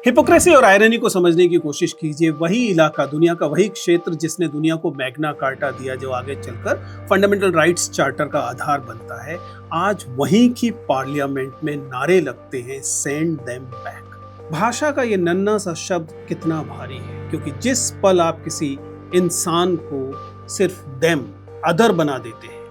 Hypocrisy और irony को समझने की कोशिश कीजिए। वही इलाका, दुनिया का वही क्षेत्र जिसने दुनिया को मैग्ना कार्टा दिया, जो आगे चलकर फंडामेंटल राइट्स चार्टर का आधार बनता है, आज वहीं की पार्लियामेंट में नारे लगते हैं, सेंड देम बैक। भाषा का ये नन्हा सा शब्द कितना भारी है, क्योंकि जिस पल आप किसी इंसान को सिर्फ देम, अदर बना देते हैं,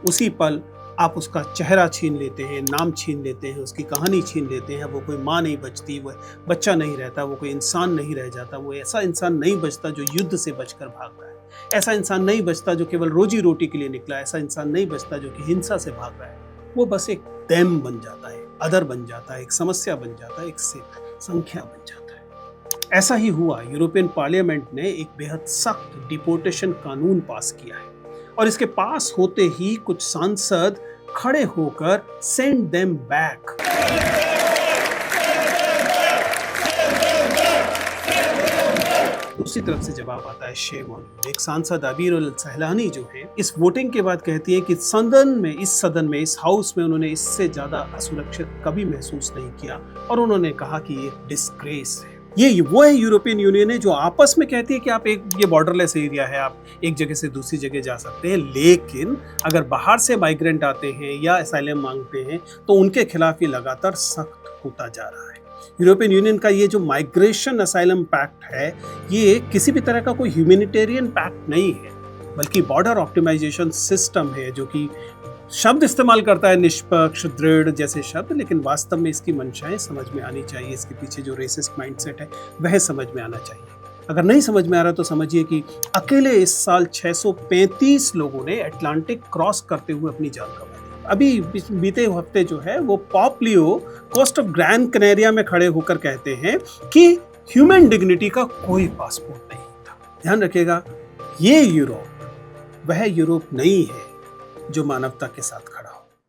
उसी पल आप उसका चेहरा छीन लेते हैं, नाम छीन लेते हैं, उसकी कहानी छीन लेते हैं। वो कोई माँ नहीं बचती, वो बच्चा नहीं रहता, वो कोई इंसान नहीं रह जाता, वो ऐसा इंसान नहीं बचता जो युद्ध से बचकर भाग रहा है, ऐसा इंसान नहीं बचता जो केवल रोजी रोटी के लिए निकला, ऐसा इंसान नहीं बचता जो कि हिंसा से भाग रहा है। वो बस एक देम बन जाता है, अदर बन जाता है, एक समस्या बन जाता है, एक संख्या बन जाता है। ऐसा ही हुआ। यूरोपियन पार्लियामेंट ने एक बेहद सख्त डिपोर्टेशन कानून पास किया है, और इसके पास होते ही कुछ सांसद खड़े होकर सेंड देम बैक। दूसरी तरफ से जवाब आता है शेम ऑन यू। एक सांसद अबीर उल सहलानी जो है, इस वोटिंग के बाद कहती है कि इस सदन में, इस हाउस में उन्होंने इससे ज्यादा असुरक्षित कभी महसूस नहीं किया, और उन्होंने कहा कि ये डिस्ग्रेस है। ये वो है यूरोपियन यूनियन है जो आपस में कहती है कि आप ये बॉर्डरलेस एरिया है, आप एक जगह से दूसरी जगह जा सकते हैं, लेकिन अगर बाहर से माइग्रेंट आते हैं या असाइलम मांगते हैं तो उनके खिलाफ ये लगातार सख्त होता जा रहा है। यूरोपियन यूनियन का ये जो माइग्रेशन असाइलम पैक्ट है, ये किसी भी तरह का कोई ह्यूमैनिटेरियन पैक्ट नहीं है, बल्कि बॉर्डर ऑप्टिमाइजेशन सिस्टम है, जो कि शब्द इस्तेमाल करता है निष्पक्ष, दृढ़ जैसे शब्द, लेकिन वास्तव में इसकी मंशाएं समझ में आनी चाहिए। इसके पीछे जो रेसिस्ट माइंडसेट है वह समझ में आना चाहिए। अगर नहीं समझ में आ रहा तो समझिए कि अकेले इस साल 635 लोगों ने अटलांटिक क्रॉस करते हुए अपनी जान गंवाई। अभी बीते हफ्ते जो है वो Pope Leo coast of Grand Canaria में खड़े होकर कहते हैं कि ह्यूमन डिग्निटी का कोई पासपोर्ट नहीं था। ध्यान रखिएगा, ये यूरोप वह यूरोप नहीं है जो मानवता के साथ खड़ा